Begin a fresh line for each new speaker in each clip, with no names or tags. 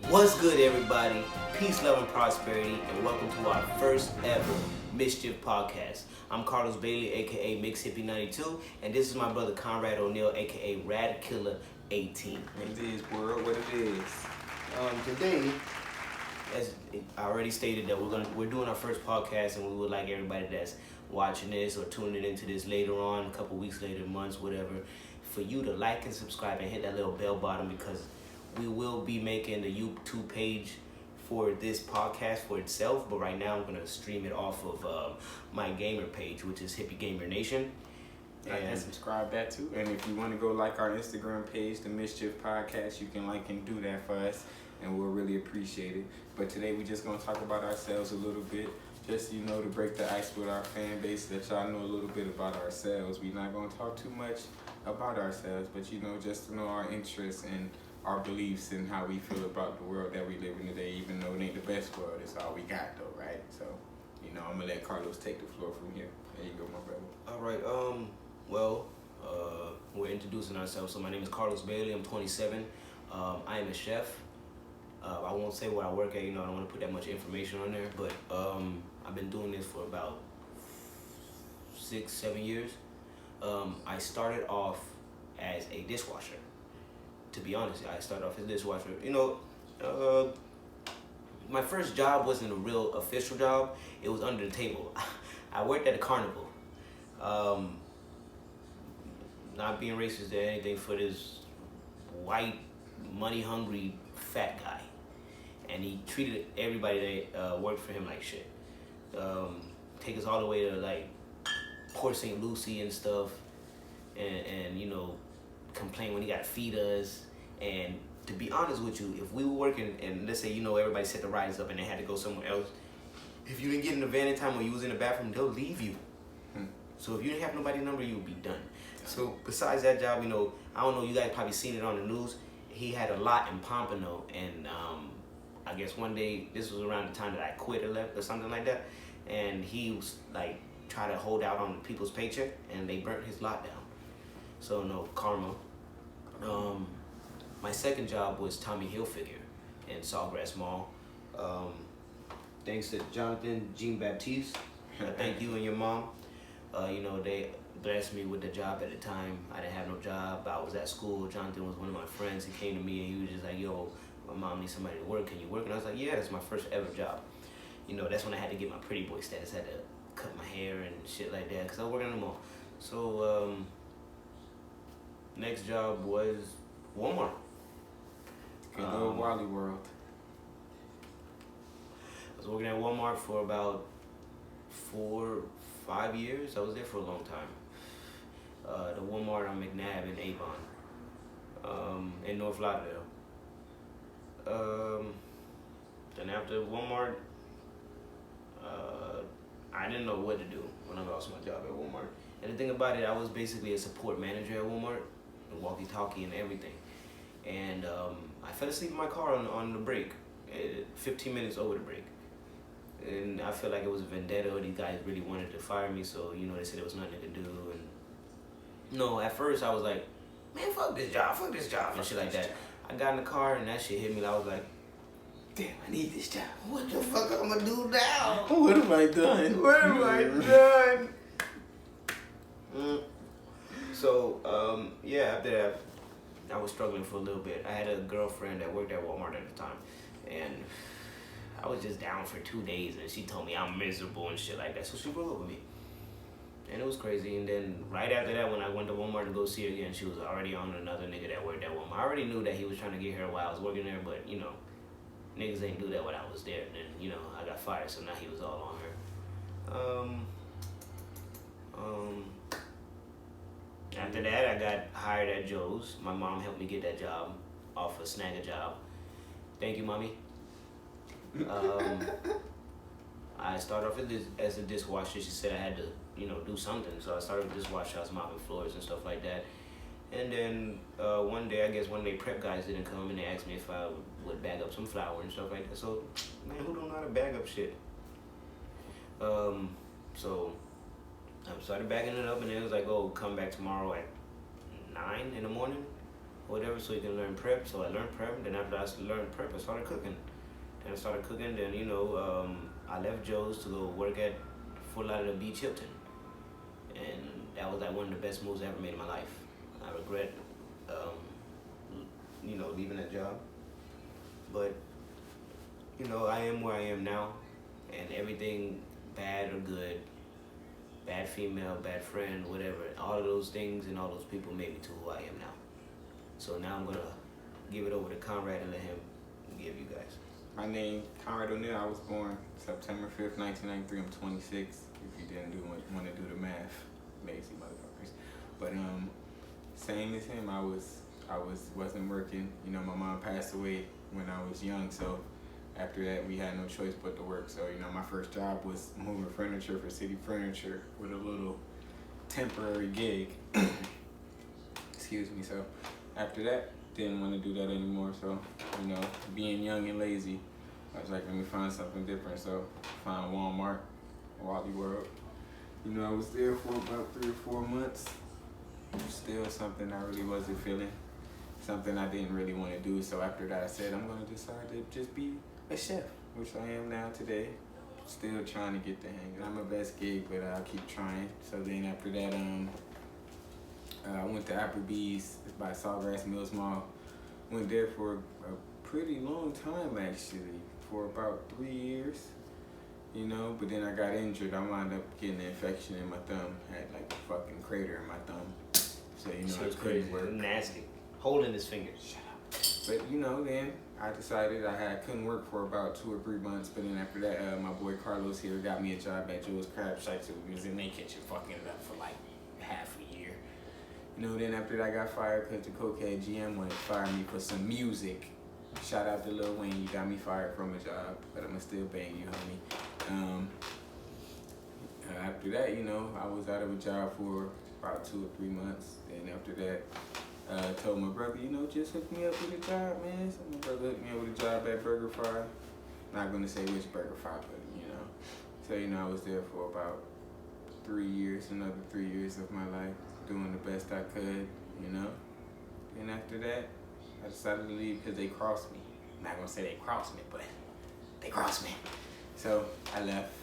What's good, everybody? Peace, love, and prosperity, and welcome to our first ever Mischief podcast. I'm Carlos Bailey, aka Mischief.1, and this is my brother Conrad O'Neal, aka Rad Killer 18.
What it is, world, what it is.
Today, as I already stated, that we're doing our first podcast, and we would like everybody that's watching this or tuning into this later on, a couple weeks later, months, whatever, for you to like and subscribe and hit that little bell button, because we will be making the YouTube page for this podcast for itself, but right now I'm going to stream it off of my gamer page, which is Hippie Gamer Nation.
And subscribe that too. And if you want to go like our Instagram page, the Mischief Podcast, you can like and do that for us, and we'll really appreciate it. But today we're just going to talk about ourselves a little bit, just, to break the ice with our fan base, that y'all know a little bit about ourselves. We're not going to talk too much about ourselves, but, just to know our interests and our beliefs and how we feel about the world that we live in today, even though it ain't the best world. It's all we got, though, right? So, I'm going to let Carlos take the floor from here. There you go, my brother.
All right, we're introducing ourselves. So my name is Carlos Bailey. I'm 27. I am a chef. I won't say where I work at. I don't want to put that much information on there. But I've been doing this for about 6-7 years. I started off as a dishwasher. To be honest, I started off as a dishwasher. My first job wasn't a real official job. It was under the table. I worked at a carnival. Not being racist or anything for this white, money-hungry, fat guy. And he treated everybody that worked for him like shit. Take us all the way to, Port St. Lucie and stuff. And complain when he got to feed us. And to be honest with you, if we were working and let's say, everybody set the rides up and they had to go somewhere else, if you didn't get in the van in time or you was in the bathroom, they'll leave you. So if you didn't have nobody's number, you would be done. So besides that job, I don't know, you guys probably seen it on the news. He had a lot in Pompano, and I guess one day, this was around the time that I quit or left or something like that, and he was trying to hold out on people's paycheck, and they burnt his lot down. So no, karma. My second job was Tommy Hilfiger in Sawgrass Mall. Thanks to Jonathan Jean-Baptiste. Thank you and your mom. They blessed me with the job at the time. I didn't have no job. I was at school. Jonathan was one of my friends. He came to me and he was just like, yo, my mom needs somebody to work. Can you work? And I was like, yeah, that's my first ever job. That's when I had to get my pretty boy status. I had to cut my hair and shit like that because I was working in the mall. So, next job was Walmart.
Good old Wally World.
I was working at Walmart for about 4-5 years. I was there for a long time. The Walmart on McNabb in Avon, in North Lauderdale. Then after Walmart, I didn't know what to do when I lost my job at Walmart. And the thing about it, I was basically a support manager at Walmart, and walkie-talkie and everything. And I fell asleep in my car on the break, 15 minutes over the break. And I feel like it was a vendetta. These guys really wanted to fire me, so they said there was nothing they could do. And at first I was like, man, fuck this job, and shit like that. I got in the car and that shit hit me. I was like, damn, I need this job. What the fuck am I gonna do now?
What have I done?
What have I done? So after that, I was struggling for a little bit. I had a girlfriend that worked at Walmart at the time, and I was just down for 2 days, and she told me I'm miserable and shit like that. So she broke up with me, and it was crazy. And then right after that, when I went to Walmart to go see her again, she was already on another nigga that worked at Walmart. I already knew that he was trying to get her while I was working there, but niggas ain't do that when I was there. And then I got fired, so now he was all on her. After that, I got hired at Joe's. My mom helped me get that job off a Snagger job. Thank you, mommy. I started off as a dishwasher. She said I had to, do something. So I started with dishwasher. I was mopping floors and stuff like that. And then one day, prep guys didn't come, and they asked me if I would bag up some flour and stuff like that. So, man, who don't know how to bag up shit? So I started bagging it up, and it was like, oh, come back tomorrow at 9 in the morning. whatever, so he can learn prep. So I learned prep. Then after I learned prep, I started cooking. Then I started cooking. Then I left Joe's to go work at Fort Lauderdale Beach Hilton, and that was like one of the best moves I ever made in my life. I regret, leaving that job, but I am where I am now, and everything, bad or good, bad female, bad friend, whatever, all of those things and all those people made me to who I am now. So now I'm gonna give it over to Conrad and let him give you guys.
My name Conrad O'Neill. I was born September 5th, 1993. I'm 26. If you didn't want to do the math, lazy motherfuckers. But same as him. I wasn't working. My mom passed away when I was young, so after that we had no choice but to work. So my first job was moving furniture for City Furniture with a little temporary gig. Excuse me. So after that, didn't want to do that anymore. So being young and lazy, I was like, let me find something different. So found Walmart, Wally World. I was there for about 3 or 4 months. Still something I really wasn't feeling. Something I didn't really want to do. So after that, I said, I'm going to decide to just be a chef, which I am now today. Still trying to get the hang. I'm a best gig, but I'll keep trying. So then after that, I went to Applebee's by Sawgrass Mills Mall. Went there for a pretty long time, actually, for about 3 years. But then I got injured. I wound up getting an infection in my thumb. Had like a fucking crater in my thumb. So
it's crazy. Work. Nasty. Holding his finger.
Shut up. But then I decided I couldn't work for about 2 or 3 months. But then after that, my boy Carlos here got me a job at Joe's Crab Shack. So we was in their kitchen fucking it up for like half a year. Then after that I got fired because the cokehead GM wanted to fire me for some music. Shout out to Lil Wayne, you got me fired from a job, but I'ma still bang you, homie. After that, I was out of a job for about 2 or 3 months. Then after that, I told my brother, just hook me up with a job, man. So my brother hooked me up with a job at BurgerFi. Not gonna say which BurgerFi, but So I was there for about 3 years, another 3 years of my life, doing the best I could, And after that, I decided to leave because they crossed me. I'm not gonna say they crossed me, but they crossed me. So I left,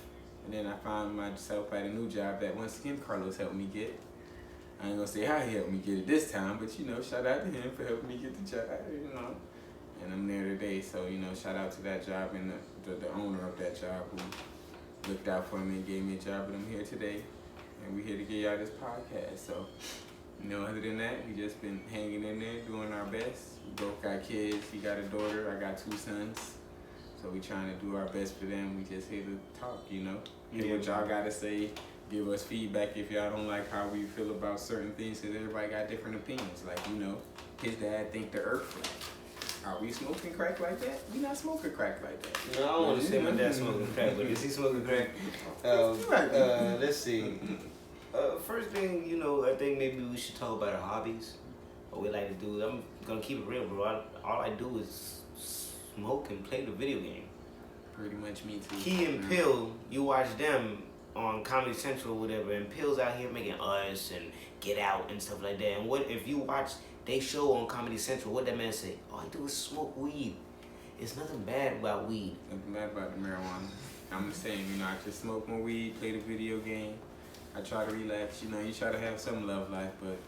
and then I found myself at a new job that once again Carlos helped me get. I ain't gonna say how he helped me get it this time, but shout out to him for helping me get the job, And I'm there today, so shout out to that job and the owner of that job who looked out for me and gave me a job, and I'm here today, and we're here to get y'all this podcast. So. Other than that, we just been hanging in there, doing our best. We both got kids. He got a daughter. I got 2 sons. So we trying to do our best for them. We just here to talk, Hear what y'all got to say. Give us feedback if y'all don't like how we feel about certain things, because everybody got different opinions. Like, his dad think the earth flat. Are we smoking crack like that? We not smoking crack like that.
No, I don't want to say my dad's smoking crack, but is he smoking crack? Let's see. First thing, I think maybe we should talk about our hobbies, what we like to do. I'm gonna keep it real, bro. All I do is smoke and play the video game.
Pretty much me too.
Key and Pill, you watch them on Comedy Central or whatever, and Pill's out here making Us and Get Out and stuff like that. And what if you watch they show on Comedy Central, what that man say? All I do is smoke weed. It's nothing bad about weed.
Nothing bad about the marijuana. I'm just saying, I just smoke my weed, play the video game. I try to relax, you try to have some love life, but,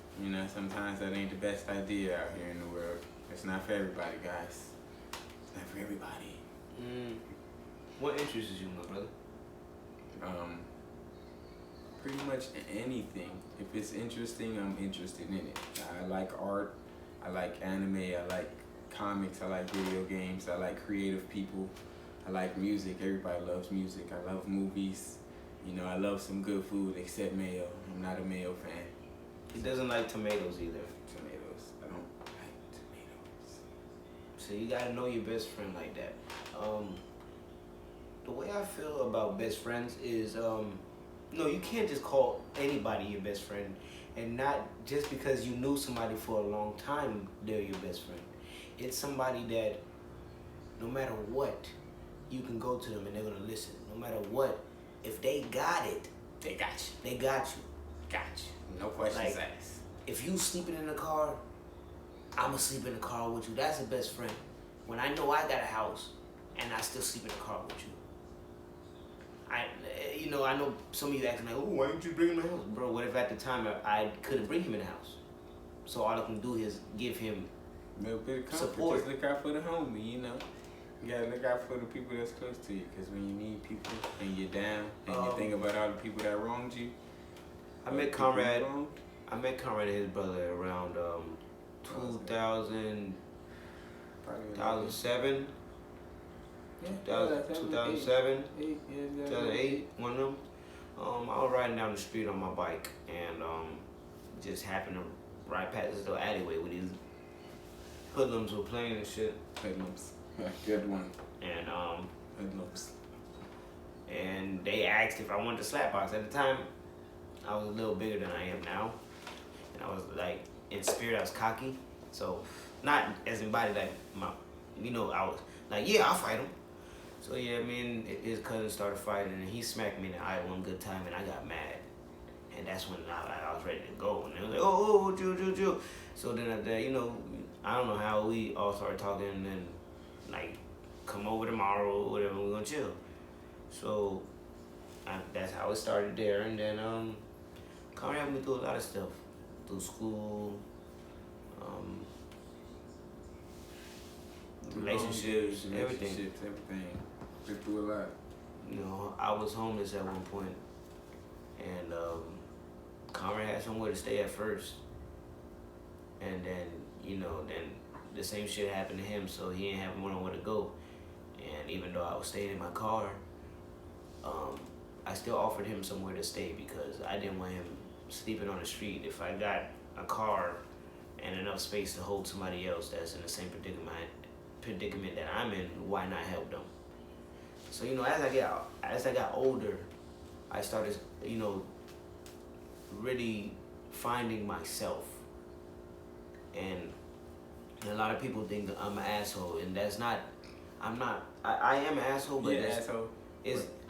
sometimes that ain't the best idea out here in the world. It's not for everybody, guys. It's not for everybody.
What interests you, my brother?
Pretty much anything. If it's interesting, I'm interested in it. I like art, I like anime, I like comics, I like video games, I like creative people, I like music. Everybody loves music. I love movies. I love some good food, except mayo. I'm not a mayo fan.
He doesn't like tomatoes either.
Tomatoes. I don't like tomatoes.
So you gotta know your best friend like that. The way I feel about best friends is, you can't just call anybody your best friend, and not just because you knew somebody for a long time, they're your best friend. It's somebody that, no matter what, you can go to them and they're gonna listen. No matter what. If they got it,
they got you.
They got you.
Got you. No questions asked.
If you sleeping in the car, I'ma sleep in the car with you. That's a best friend. When I know I got a house and I still sleep in the car with you. I know some of you acting like, oh, why didn't you bring him in the house? Bro, what if at the time I couldn't bring him in the house? So all I can do is give him
A little bit of comfort.
support.
Just look out for the homie, you know. You gotta look out for the people that's close to you, because when you need people and you're down and you think about all the people that wronged you.
I met Conrad and his brother around 2007.
Yeah,
2007, 2008, one of them. I was riding down the street on my bike and just happened to ride past this little alleyway where these hoodlums were playing and shit.
Hoodlums. Yeah, good one.
And
Hoodlums.
and they asked if I wanted to slap box. At the time, I was a little bigger than I am now, and I was like, in spirit, I was cocky. So, not as in body, like I was like, yeah, I'll fight him. So yeah, me and his cousin started fighting, and he smacked me in the eye one good time, and I got mad. And that's when I was ready to go, and they was like, oh, chill. So then after that, I don't know how we all started talking, and then like, come over tomorrow or whatever, we're gonna chill. So that's how it started there, and then Conrad helped me through a lot of stuff, through school, relationships, everything.
Been through a lot.
I was homeless at one point, and Conrad had somewhere to stay at first, and then then the same shit happened to him, so he didn't have nowhere to go. And even though I was staying in my car, I still offered him somewhere to stay because I didn't want him sleeping on the street. If I got a car and enough space to hold somebody else that's in the same predicament that I'm in, why not help them? So as I got older, I started really finding myself, and a lot of people think that I'm an asshole, and that's not. I'm not. I am an asshole, but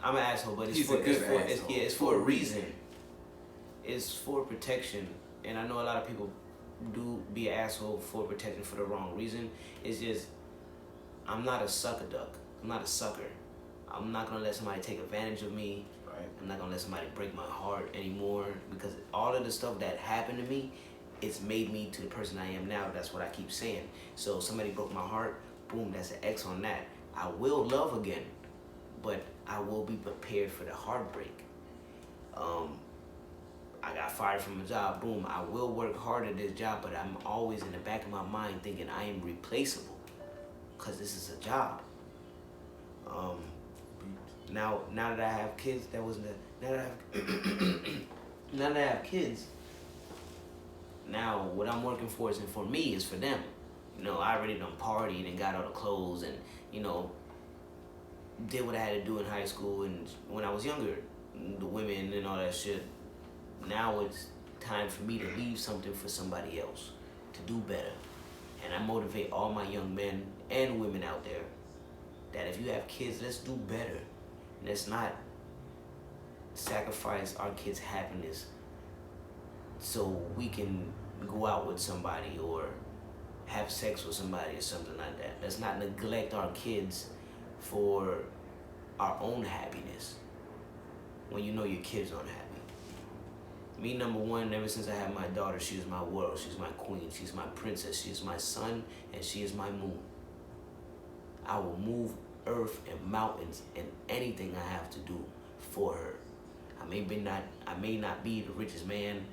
I'm an asshole, but it's for a reason. It's for protection, and I know a lot of people do be an asshole for protection for the wrong reason. It's just I'm not a sucker duck. I'm not a sucker. I'm not gonna let somebody take advantage of me.
Right.
I'm not gonna let somebody break my heart anymore, because all of the stuff that happened to me, it's made me to the person I am now. That's what I keep saying. So if somebody broke my heart, boom, that's an X on that. I will love again, but I will be prepared for the heartbreak. I got fired from a job, boom, I will work hard at this job, but I'm always in the back of my mind thinking I am replaceable, because this is a job. Now that I have kids, now that I have kids, now what I'm working for isn't for me, it's for them. I already done partied and got all the clothes and, did what I had to do in high school and when I was younger, the women and all that shit. Now it's time for me to leave something for somebody else, to do better. And I motivate all my young men and women out there that if you have kids, let's do better. Let's not sacrifice our kids' happiness so we can go out with somebody or have sex with somebody or something like that. Let's not neglect our kids for our own happiness when your kids aren't happy. Me, number one, ever since I had my daughter, she is my world. She's my queen. She's my princess. She is my sun, and she is my moon. I will move earth and mountains and anything I have to do for her. I may not be the richest man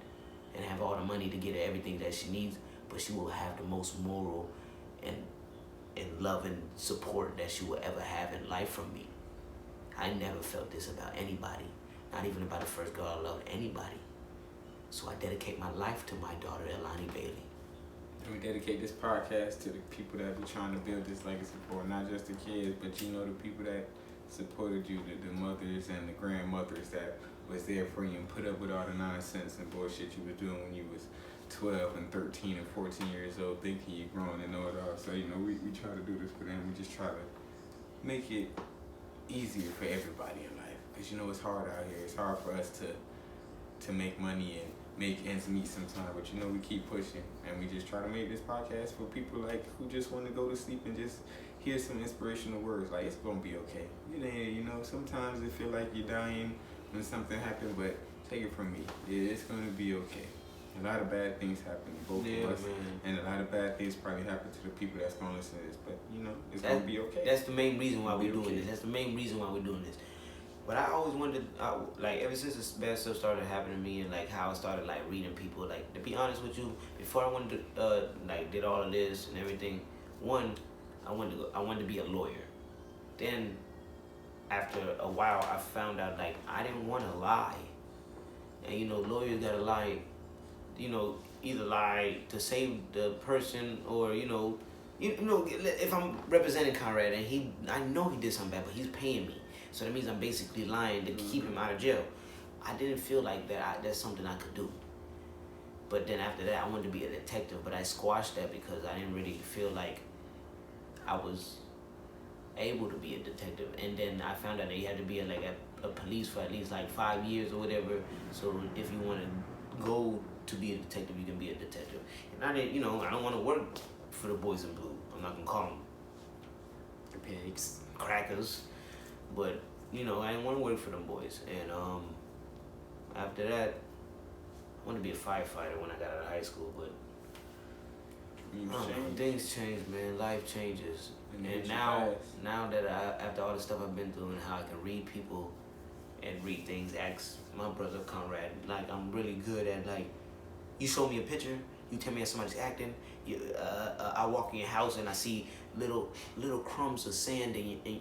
and have all the money to get her everything that she needs, but she will have the most moral and love and support that she will ever have in life from me. I never felt this about anybody, not even about the first girl I loved, anybody. So I dedicate my life to my daughter, Elani Bailey.
And we dedicate this podcast to the people that be trying to build this legacy for, not just the kids, but the people that supported you, the mothers and the grandmothers that was there for you and put up with all the nonsense and bullshit you was doing when you was 12 and 13 and 14 years old, thinking you're grown and know it all. So, we try to do this for them. We just try to make it easier for everybody in life. Because, it's hard out here. It's hard for us to make money and make ends meet sometime. But you know, we keep pushing, and we just try to make this podcast for people like who just want to go to sleep and just hear some inspirational words. Like, it's gonna be okay. You know, sometimes it feel like you're dying when something happened, but take it from me, it's gonna be okay. A lot of bad things happen to both of us, man. And a lot of bad things probably happen to the people that's gonna listen to this. But you know, it's gonna be okay.
That's the main reason why we're doing this. That's the main reason why we're doing this. But I always wanted, like, ever since this bad stuff started happening to me, and like how I started like reading people, like, to be honest with you, before I wanted to like did all of this and everything, I wanted to be a lawyer. Then after a while, I found out like I didn't want to lie, and you know, lawyers gotta lie, you know, either lie to save the person, or you know, if I'm representing Conrad and I know he did something bad, but he's paying me. So that means I'm basically lying to keep him out of jail. I didn't feel like that's something I could do. But then after that, I wanted to be a detective, but I squashed that because I didn't really feel like I was able to be a detective. And then I found out that you had to be a police for at least like 5 years or whatever. So if you want to go to be a detective, you can be a detective. And I didn't, I don't want to work for the boys in blue. I'm not gonna call them
the pigs,
crackers. But, I didn't want to work for them boys. And after that, I wanted to be a firefighter when I got out of high school. But things change, man. Life changes. And now that after all the stuff I've been through and how I can read people and read things, ask my brother Conrad, like, I'm really good at, like, you show me a picture, you tell me how somebody's acting, I walk in your house and I see little crumbs of sand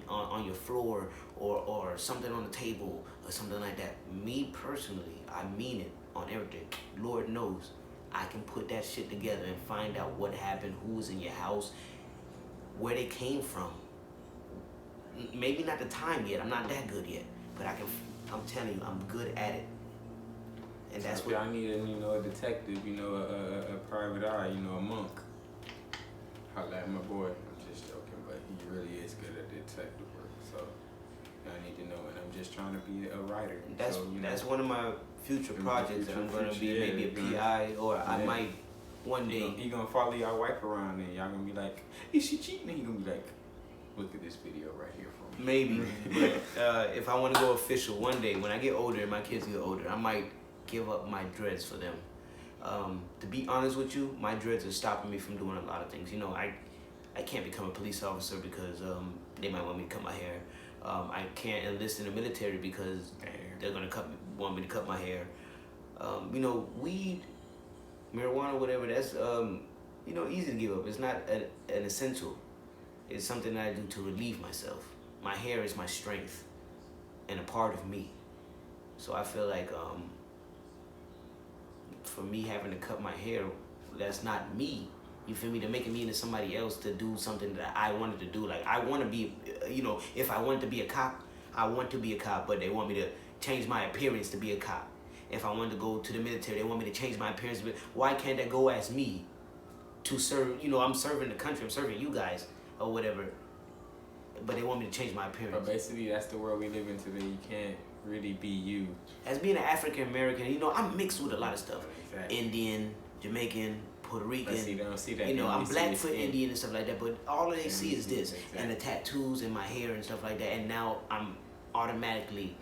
on your floor or something on the table or something like that. Me personally, I mean it on everything. Lord knows I can put that shit together and find out what happened, who was in your house, where they came from. Maybe not the time yet. I'm not that good yet, but I'm telling you, I'm good at it. And that's what
I need. A detective, a private eye, a monk. Holla at my boy. I'm just joking, but he really is good at detective work. So I need to know, and I'm just trying to be a writer.
That's one of my future projects that I'm gonna be maybe a PI, or I might one day.
He gonna follow y'all wife around, and y'all gonna be like, "Is she cheating?" And he gonna be like, "Look at this video right here for me."
Maybe, but if I want to go official one day, when I get older and my kids get older, I might give up my dreads for them. To be honest with you, my dreads are stopping me from doing a lot of things. I can't become a police officer because they might want me to cut my hair. I can't enlist in the military because they're gonna want me to cut my hair. Weed, marijuana, whatever, that's easy to give up. It's not an essential. It's something that I do to relieve myself. My hair is my strength and a part of me. So I feel like for me having to cut my hair, that's not me. You feel me? They're making me into somebody else to do something that I wanted to do. Like, I want to be, if I wanted to be a cop, I want to be a cop, but they want me to change my appearance to be a cop. If I wanted to go to the military, they want me to change my appearance. But why can't that go as me to serve? I'm serving the country, I'm serving you guys or whatever. But they want me to change my appearance.
But basically, that's the world we live in today. You can't really be you.
As being an African American, I'm mixed with a lot of stuff.
Exactly.
Indian, Jamaican, Puerto Rican.
They don't see that.
I'm Blackfoot Indian and stuff like that. But all they see is this,
exactly.
And the tattoos and my hair and stuff like that. And now I'm automatically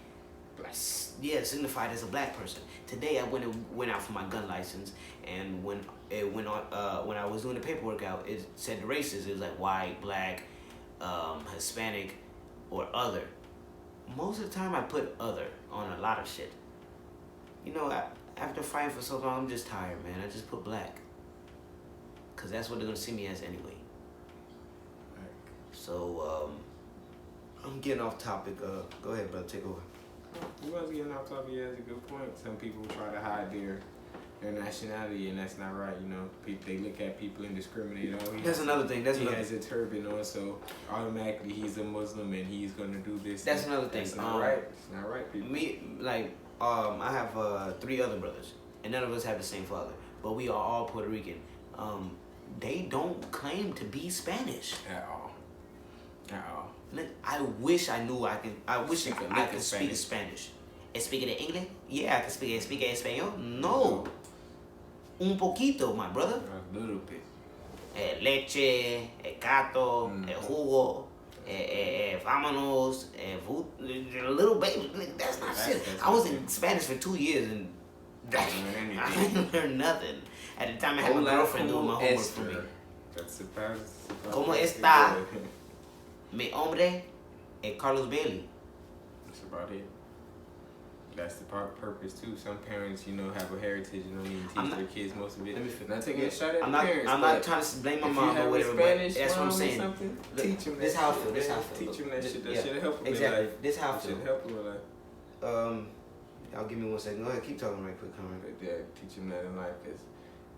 black. Yeah, signified as a black person. Today I went out for my gun license, and when I was doing the paperwork out, it said the races. It was like white, black, Hispanic, or other. Most of the time I put other on a lot of shit. After fighting for so long, I'm just tired, man. I just put black. Because that's what they're going to see me as anyway.
Right.
So, I'm getting off topic. Go ahead, brother. Take over.
You was getting off topic. Yeah, that's a good point. Some people try to hide their nationality, and that's not right. They look at people and discriminate.
That's another thing.
He has a turban on, so automatically he's a Muslim and he's gonna do this.
That's another thing.
That's not right. It's not right, people.
Me, I have 3 other brothers, and none of us have the same father, but we are all Puerto Rican. They don't claim to be Spanish
At all.
I wish I knew I wish I could speak Spanish. And speaking in English? Yeah, I can speak Espanol. No. Un poquito, my brother.
A little bit.
Leche, gato, jugo, vámonos, little baby. That's not shit. I was in Spanish for 2 years and I didn't learn nothing. At the time, I had my girlfriend doing my homework for me.
That's about
¿Cómo está mi hombre? Carlos Bailey.
That's about it. That's the purpose too. Some parents, have a heritage and don't even teach their kids most of it. Not taking a shot at the parents.
I'm not trying to blame my mom or whatever, but that's what I'm saying.
Teach them
this how I feel. This how I feel.
Teach them that shit. That should help them
exactly.
in life.
This how I feel.
Should help them in life.
Y'all give me 1 second. Go ahead, keep talking right quick, Cameron.
But yeah, teach them that in life because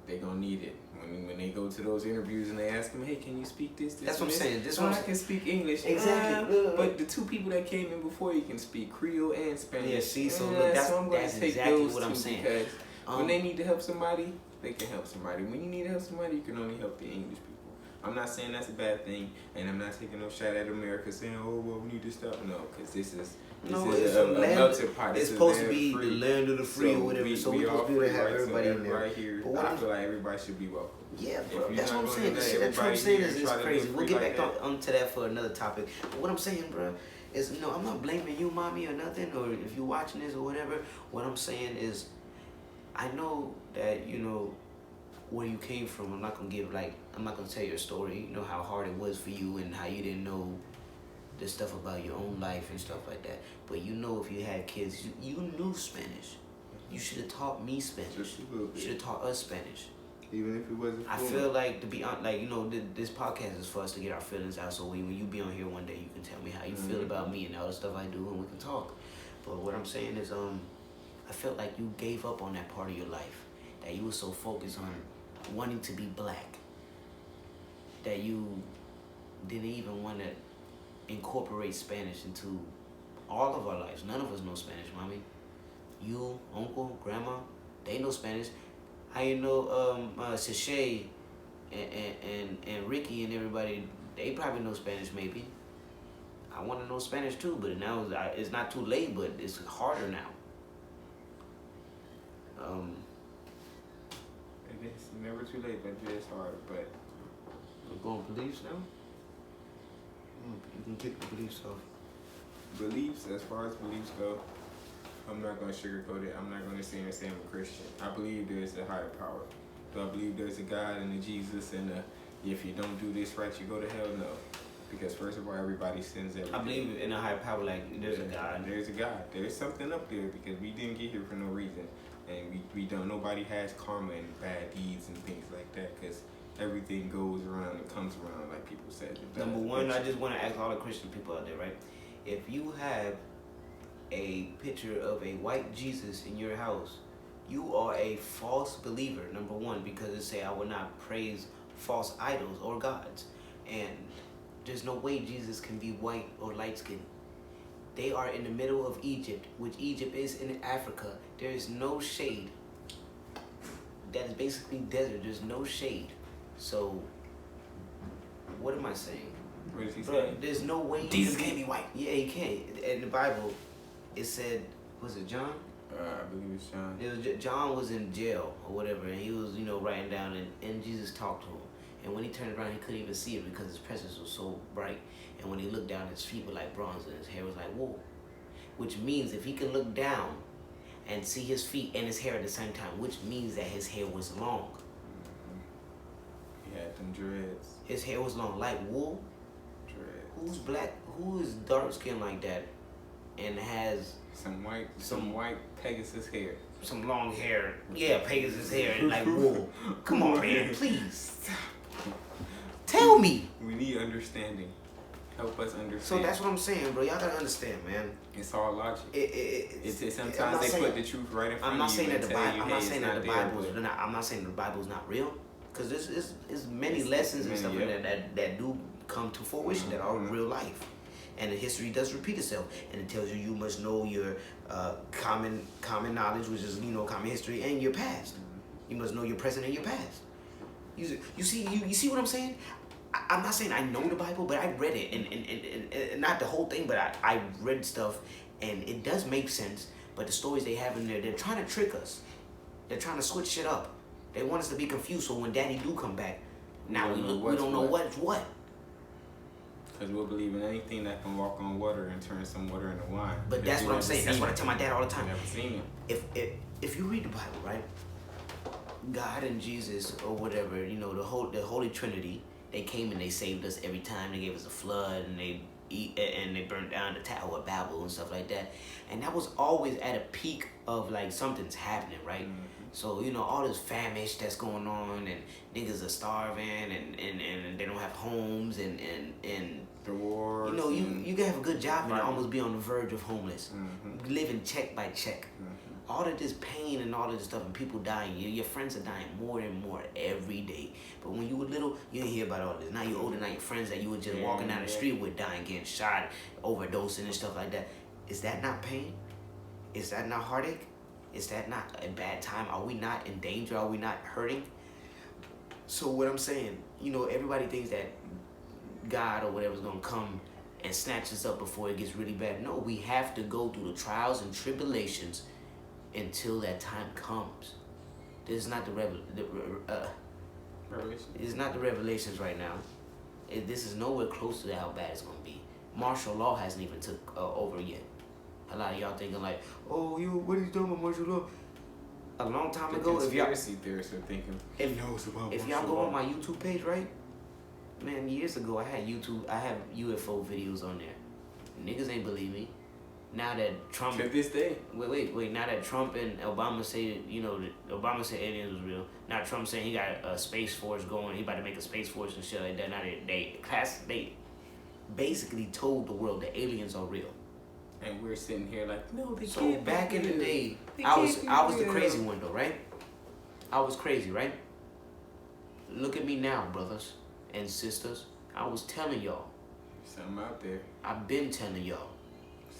they gonna need it when they go to those interviews and they ask them, hey, can you speak this?
That's what I'm saying.
I can speak English.
Exactly.
But the 2 people that came in before you can speak Creole and Spanish.
Yeah, see, so look, that's exactly what I'm saying.
Because when they need to help somebody, they can help somebody. When you need to help somebody, you can only help the English people. I'm not saying that's a bad thing, and I'm not taking no shot at America saying, oh, well, we need to stop. No, because this is a melting pot.
It's supposed to be the land of the free or whatever, so we're supposed to be able to have everybody in there.
Right here, I feel like everybody should be welcome.
Yeah, bro, that's what I'm saying. That's what I'm saying is crazy. We'll get back onto that for another topic. But what I'm saying, bro, is I'm not blaming you, mommy, or nothing, or if you're watching this or whatever. What I'm saying is, I know that, where you came from. I'm not gonna tell your story, how hard it was for you and how you didn't know the stuff about your own life and stuff like that. But if you had kids, you knew Spanish. You should have taught me Spanish. You should have taught us Spanish.
Even if it wasn't.
I feel like, to be honest, this podcast is for us to get our feelings out. So when you be on here one day, you can tell me how you feel about me and all the stuff I do, and we can talk. But what I'm saying is, I felt like you gave up on that part of your life, that you were so focused on wanting to be black, that you didn't even want to incorporate Spanish into all of our lives. None of us know Spanish, mommy. You, uncle, grandma, they know Spanish. How you know Sashay and Ricky and everybody, they probably know Spanish maybe. I want to know Spanish too, but now it's not too late, but it's harder now.
It's never too late, but it's hard. But
we're going beliefs now? You can kick the beliefs off.
Beliefs, as far as beliefs go, I'm not going to sugarcoat it. I'm not going to sit here and say I'm a Christian. I believe there's a higher power. Do I believe there's a God and a Jesus and if you don't do this right, you go to hell? No. Because first of all, everybody sins everything.
I believe in a higher power, like there's a God.
There's a God. There's something up there because we didn't get here for no reason. And we don't, nobody has karma and bad deeds and things like that because everything goes around and comes around, like people said.
Number one, I just want to ask all the Christian people out there, right? If you have a picture of a white Jesus in your house, you are a false believer, number one, because it say, I will not praise false idols or gods. And there's no way Jesus can be white or light-skinned. They are in the middle of Egypt, which Egypt is in Africa. There is no shade. That is basically desert. There's no shade. So, what am I saying?
What is he saying?
There's no way
Jesus can't be white.
Yeah, he can't. In the Bible, it said, was it John?
I believe it's John.
John was in jail or whatever, and he was, writing down, and Jesus talked to him. And when he turned around, he couldn't even see it because his presence was so bright. And when he looked down, his feet were like bronze and his hair was like wool. Which means if he could look down and see his feet and his hair at the same time, which means that his hair was long.
He had them dreads.
His hair was long, like wool.
Dreads.
Who's black? Who is dark skinned like that and has
some white Pegasus hair?
Some long hair. Yeah, Pegasus hair and like wool. Come on, man, please. Tell me.
We need understanding. Help us understand.
So that's what I'm saying, bro. Y'all gotta understand, man.
It's all logic. Sometimes they put the truth right in front of you.
I'm not saying that
the
I'm not saying the Bible's not real, because there's many lessons and stuff that do come to fruition that are real life, and the history does repeat itself, and it tells you must know your common knowledge, which is common history, and your past. You must know your present and your past. You see what I'm saying? I'm not saying I know the Bible, but I read it, and not the whole thing, but I read stuff, and it does make sense. But the stories they have in there, they're trying to trick us. They're trying to switch shit up. They want us to be confused. So when Daddy do come back, now we
don't
don't know what's what.
Because we'll believe in anything that can walk on water and turn some water into wine.
But that's what I'm saying. That's what I tell my dad all the time.
Never seen him.
If you read the Bible, right? God and Jesus or whatever, you know, the Holy Trinity, they came and they saved us every time. They gave us a flood and they burned down the Tower of Babel and stuff like that. And that was always at a peak of like something's happening, right? Mm-hmm. So, you know, all this famish that's going on and niggas are starving and they don't have homes and
the wars.
You know, you can have a good job and almost be on the verge of homeless. Mm-hmm. Living check by check. Mm-hmm. All of this pain and all of this stuff and people dying. Your friends are dying more and more every day. But when you were little, you didn't hear about all this. Now you're older, now your friends that you were just walking down the street with dying, getting shot, overdosing and stuff like that. Is that not pain? Is that not heartache? Is that not a bad time? Are we not in danger? Are we not hurting? So what I'm saying, you know, everybody thinks that God or whatever's going to come and snatch us up before it gets really bad. No, we have to go through the trials and tribulations until that time comes. This is not the
Revelation.
It's not the revelations right now. This is nowhere close to how bad it's going to be. Martial law hasn't even took over yet. A lot of y'all thinking like, oh, what are you talking about martial law? A long time ago, if y'all
theorists are thinking,
if y'all go on my YouTube page, right? Man, years ago I had UFO videos on there. Niggas ain't believe me. Now that Trump
to this day.
Wait. Now that Trump and Obama say, you know, Obama said aliens was real. Now Trump saying he got a space force going. He about to make a space force and shit like that. Now they basically told the world that aliens are real.
And we're sitting here like, no, they can't.
So back in the day, I was the crazy one though, right? I was crazy, right? Look at me now, brothers and sisters. I was telling y'all.
Something out there.
I've been telling y'all.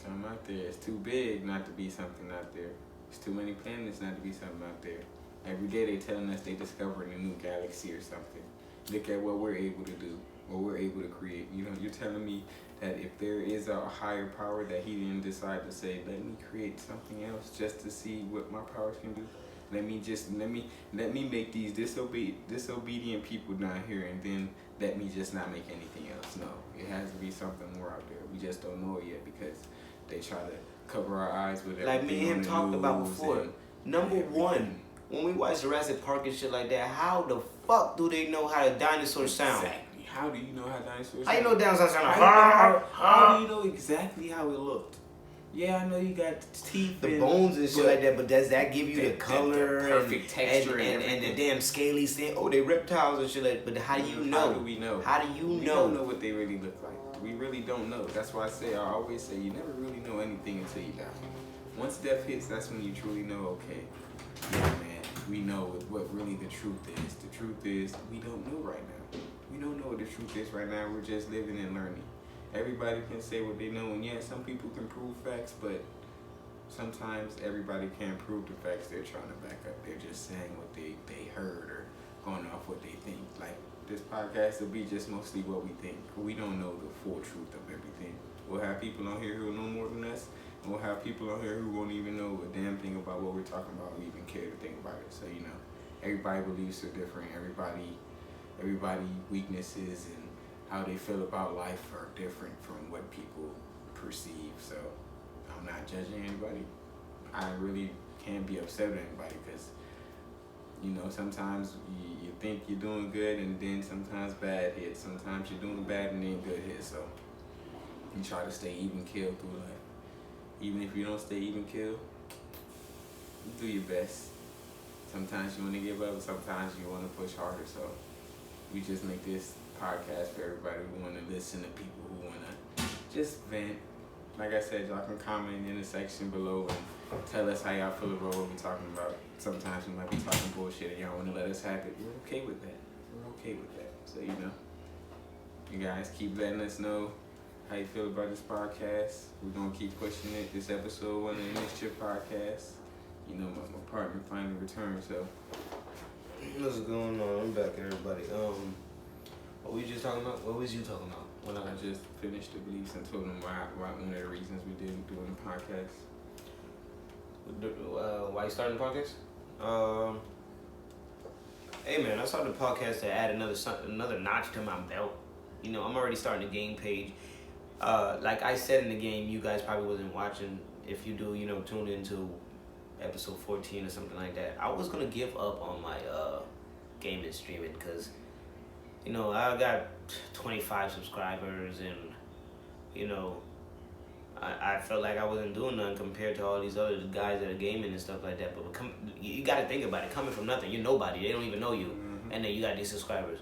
Something out there. It's too big not to be something out there. It's too many planets not to be something out there. Every day they telling us they discovering a new galaxy or something. Look at what we're able to do, what we're able to create. You know, you're telling me that if there is a higher power that he didn't decide to say, let me create something else just to see what my powers can do. Let me make these disobedient people down here, and then let me just not make anything else. No, it has to be something more out there. We just don't know it yet because they try to cover our eyes with everything.
Like me and him talked about before. Number one, when we watch Jurassic Park and shit like that, how the fuck do they know how the dinosaurs sound?
Exactly. How do you know how dinosaurs sound?
How you know dinosaurs sound?
How do you know exactly how it looked? Yeah, I know you got teeth,
the bones and shit like that, but does that give you the color,
the perfect texture,
and the damn scaly thing? Oh, they reptiles and shit like that. But how do you know?
How do we know?
How do you know?
We don't know what they really look like. We really don't know. That's why I always say, you never really know anything until you die. Once death hits, that's when you truly know, okay, yeah, man, we know what really the truth is. The truth is, we don't know right now. We don't know what the truth is right now. We're just living and learning. Everybody can say what they know, and yeah, some people can prove facts, but sometimes everybody can't prove the facts they're trying to back up. They're just saying what they heard or going off what they think. Like, this podcast will be just mostly what we think. We don't know the full truth of everything. We'll have people on here who know more than us, and we'll have people on here who won't even know a damn thing about what we're talking about or even care to think about it. So, you know, everybody's beliefs are different. Everybody weaknesses and how they feel about life are different from what people perceive. So I'm not judging anybody. I really can't be upset with anybody because, you know, sometimes you think you're doing good and then sometimes bad hits. Sometimes you're doing bad and then good hits. So you try to stay even keel through life. Even if you don't stay even keel, you do your best. Sometimes you want to give up, sometimes you want to push harder. So we just make this podcast for everybody who want to listen, to people who want to just vent. Like I said, y'all can comment in the section below and tell us how y'all feel about what we're talking about. Sometimes we might be talking bullshit and y'all want to let us have it. We're okay with that. We're okay with that. So, you know, you guys keep letting us know how you feel about this podcast. We're going to keep pushing it. This episode 1 of the Mischief podcast. You know, my partner finally returned, so.
What's going on? I'm back, everybody. What were we just talking about? What was you talking about?
When I just finished the beliefs and told them why one of the reasons we didn't do the podcast.
Why you starting the podcast? Hey man, I started the podcast to add another notch to my belt. You know, I'm already starting a game page. Like I said in the game, you guys probably wasn't watching. If you do, you know, tune into episode 14 or something like that. I was gonna give up on my gaming streaming because, you know, I got 25 subscribers and, you know, I felt like I wasn't doing nothing compared to all these other guys that are gaming and stuff like that. But you got to think about it. Coming from nothing, you're nobody. They don't even know you. Mm-hmm. And then you got these subscribers.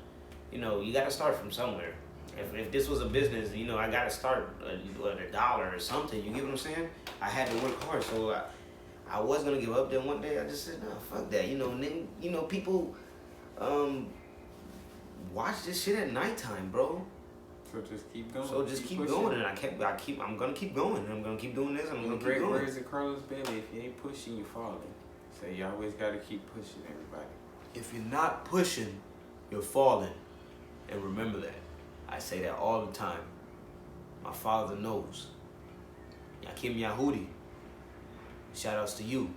You know, you got to start from somewhere. If this was a business, you know, I got to start at $1 or something. You get what I'm saying? I had to work hard. So I was going to give up. Then one day I just said, no, fuck that. You know, and then, you know, people watch this shit at nighttime, bro.
So just keep going.
So just keep going, and I'm gonna keep going. I'm gonna keep doing this. I'm gonna keep going.
Great words of Carlos Bailey. If you ain't pushing, you falling. So you always gotta keep pushing, everybody.
If you're not pushing, you're falling. And remember that. I say that all the time. My father knows. Yakim Yahudi. Shout outs to you.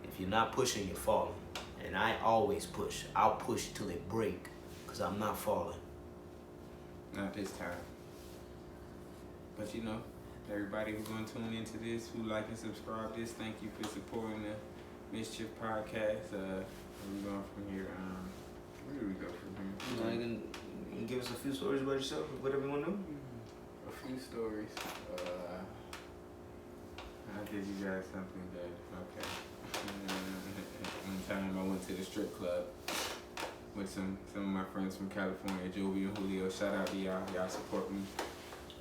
If you're not pushing, you're falling. And I always push. I'll push till it break, cause I'm not falling.
Not this time. But you know, everybody who's going to tune into this, who like and subscribe this, thank you for supporting the Mischief podcast. Where we going from here? Where do we go from here?
You can give us a few stories about yourself, whatever you want to know.
A few stories. I'll give you guys something good. Okay. One time I went to the strip club with some of my friends from California, Jovi and Julio. Shout out to y'all. Y'all support me.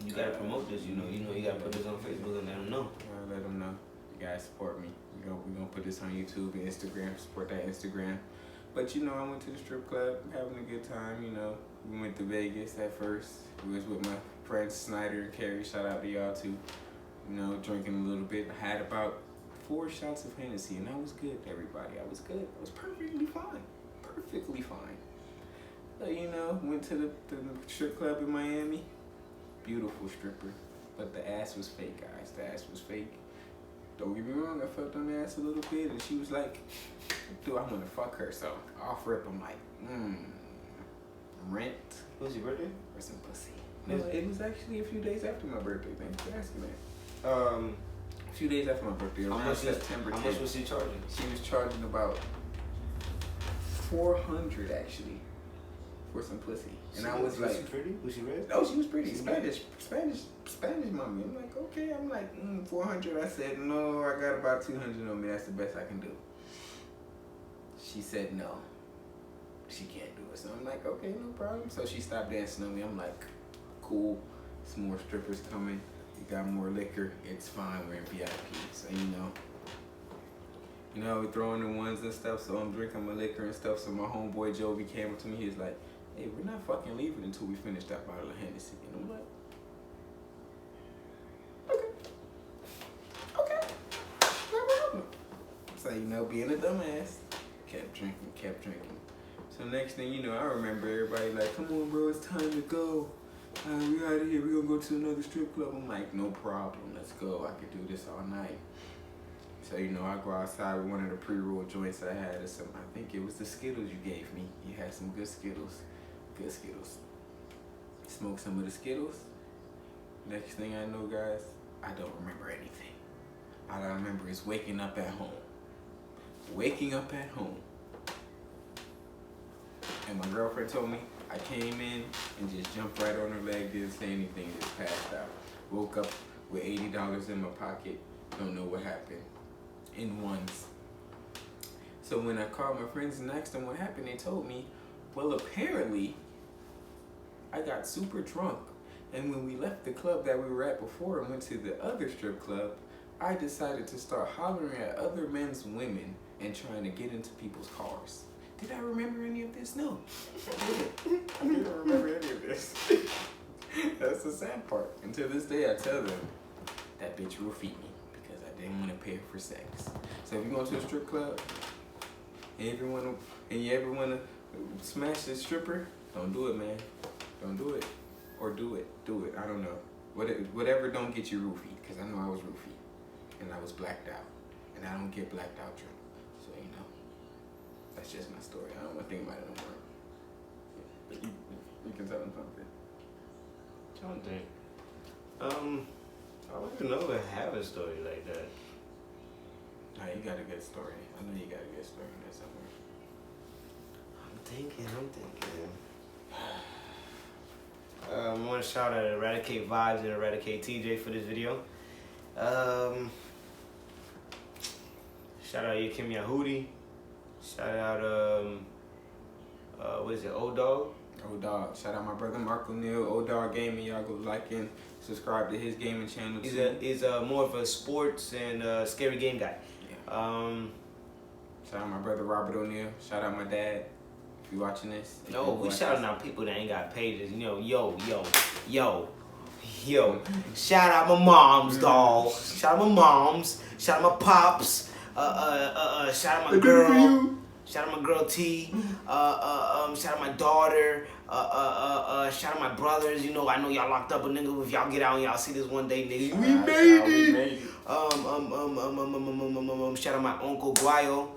You gotta promote this. You know, you gotta put this on Facebook and let them know.
Let them know. You guys support me. We gonna put this on YouTube and Instagram. Support that Instagram. But you know, I went to the strip club, having a good time. You know, we went to Vegas at first. We was with my friends Snyder and Carrie. Shout out to y'all too. You know, drinking a little bit. I had about 4 shots of Hennessy, and I was good. Everybody, I was good. I was perfectly fine. Perfectly fine. So, you know, went to the strip club in Miami. Beautiful stripper. But the ass was fake, guys. The ass was fake. Don't get me wrong, I felt on the ass a little bit, and she was like, dude, I want to fuck her. So, off rip, I'm like, rent.
Was your birthday?
Or some pussy. No, it was actually a few days after my birthday. Thanks for asking that. A few days after my birthday, around September 10th.
How much was she charging?
She was charging about $400 actually for some pussy, and I was like,
was she pretty? Was she red?
No, she was pretty. Spanish mommy. I'm like, okay. I'm like, 400. I said, no, I got about 200 on me. That's the best I can do. She said no, she can't do it. So I'm like, okay, no problem. So she stopped dancing on me. I'm like, cool. Some more strippers coming. We got more liquor. It's fine. We're in VIP. So you know, we throwing the ones and stuff. So I'm drinking my liquor and stuff. So my homeboy Jovi came up to me. He was like, hey, we're not fucking leaving until we finish that bottle of Hennessy. And I'm like, okay, no problem. So, you know, being a dumbass, kept drinking. So next thing you know, I remember everybody like, come on, bro, it's time to go. We out of here. We're gonna go to another strip club. I'm like, no problem. Let's go. I could do this all night. So, you know, I go outside with one of the pre-roll joints I had. I think it was the Skittles you gave me. You had some good Skittles. Good Skittles. Smoke some of the Skittles. Next thing I know, guys, I don't remember anything. All I remember is waking up at home. Waking up at home. And my girlfriend told me I came in and just jumped right on her leg, didn't say anything, just passed out. Woke up with $80 in my pocket. Don't know what happened. In ones. So when I called my friends and asked them what happened, they told me, well, apparently I got super drunk, and when we left the club that we were at before and went to the other strip club, I decided to start hollering at other men's women and trying to get into people's cars. Did I remember any of this? No. I didn't remember any of this. That's the sad part. And to this day, I tell them, that bitch will feed me because I didn't want to pay her for sex. So if you go to a strip club and you ever want to smash this stripper, don't do it, man. Don't do it. Or do it. Do it. I don't know. Whatever don't get you roofied, because I know I was roofied. And I was blacked out. And I don't get blacked out drunk. So, you know. That's just my story. I don't want to think about it no more. But you can tell them something.
I don't think. I don't even know if I have a story like that.
Nah, you got a good story. I know you got a good story in there somewhere.
I'm thinking. I want to shout out Eradicate Vibes and Eradicate TJ for this video. Shout out Yakim Yahudi. Shout out what is it, Old Dog?
Old Dog. Shout out my brother Mark O'Neal, Old Dog Gaming. Y'all go like and subscribe to his gaming channel too.
He's more of a sports and scary game guy.
Yeah. Shout out my brother Robert O'Neal. Shout out my dad. If you watching this.
No, we shouting out people that ain't got pages. You know, yo. Shout out my moms, dog. Shout out my moms. Shout out my pops. Shout out my girl. Shout out my girl T. Shout out my daughter. Shout out my brothers. You know, I know y'all locked up, but nigga, if y'all get out and y'all see this one day, nigga, we made it. Shout out my uncle Guayo.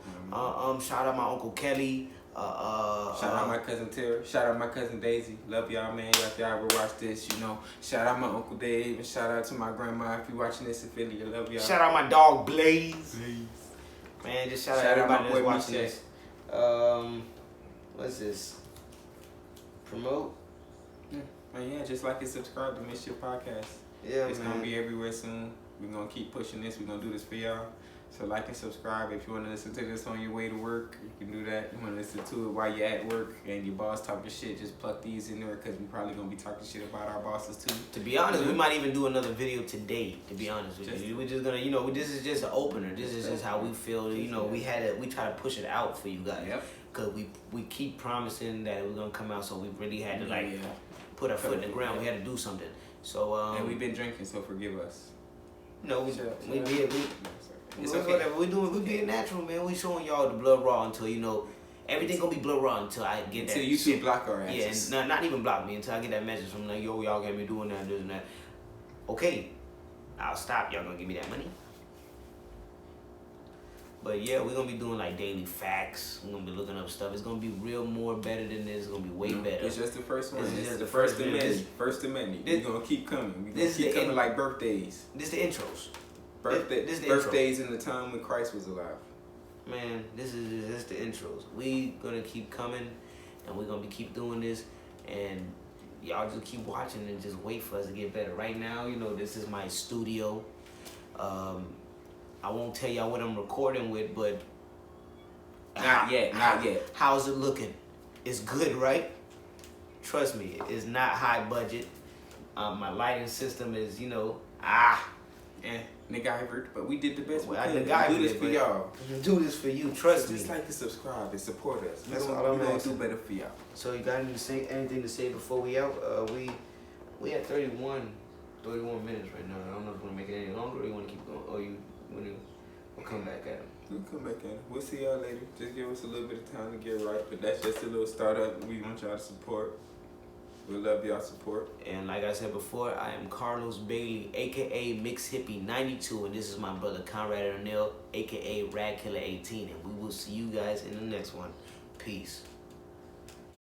Shout out my uncle Kelly.
Shout out my cousin Tara. Shout out my cousin Daisy. Love y'all, man. If y'all ever watch this, you know. Shout out my uncle Dave. And shout out to my grandma. If you watching this affiliate, love y'all.
Shout out my dog Blaze. Man, just shout out everybody that's watching
Mischief.
this. What's this? Promote?
Yeah, just like and subscribe to Mischief Podcast.
Yeah,
it's
man.
gonna be everywhere soon. We're gonna keep pushing this. We're gonna do this for y'all. So like and subscribe. If you wanna listen to this on your way to work, you can do that. You wanna listen to it while you're at work and your boss talking shit, just plug these in there because we probably gonna be talking shit about our bosses too.
To be honest, we might even do another video today. To be honest with you, we're just gonna, you know, this is just an opener. This is just how we feel. You know, we try to push it out for you guys.
Yep.
Cause we keep promising that it was gonna come out, so we really had to put our foot in the ground. We had to do something. So
and we've been drinking, so forgive us.
No,
It's
okay.
okay.
Whatever we being natural, man. We showing y'all the blood raw until, you know, everything gonna be blood raw until I get that.
Until you two block our asses.
Yeah, and not even block me until I get that message from like, yo, y'all got me doing that, this and that. Okay, I'll stop. Y'all gonna give me that money. But yeah, we're gonna be doing like daily facts. We're gonna be looking up stuff. It's gonna be real more better than this. It's gonna be way better.
It's just the first one.
This is
It's
just
the
the
first
first
amendment. First amendment. We're gonna keep coming. We're gonna
This
keep
the
coming
end.
like birthdays.
This the intros. This the
Birthdays in the time when Christ was alive.
Man, this is the intros. We gonna keep coming, and we're gonna keep doing this, and y'all just keep watching and just wait for us to get better. Right now, you know, this is my studio. I won't tell y'all what I'm recording with, but
Not yet.
How's it looking? It's good, right? Trust me, it's not high budget. My lighting system is, you know,
MacGyvered, but we did the best we could.
MacGyvered
Do this
it,
for
but-
y'all.
Do this for you, trust me.
Just like and subscribe and support us.
That's
We're
all I'm
gonna do
asking.
better for y'all.
So you got anything to say before we out? We at 31 minutes right now. I don't know if you want to make it any longer or you want to keep going, or you want to we'll come back at it.
We'll come back in. We'll see y'all later. Just give us a little bit of time to get right, but that's just a little startup. We want y'all to support. We love y'all support.
And like I said before, I am Carlos Bailey, aka Mix Hippie 92, and this is my brother Conrad O'Neal, aka Rad Killer 18, and we will see you guys in the next one. Peace.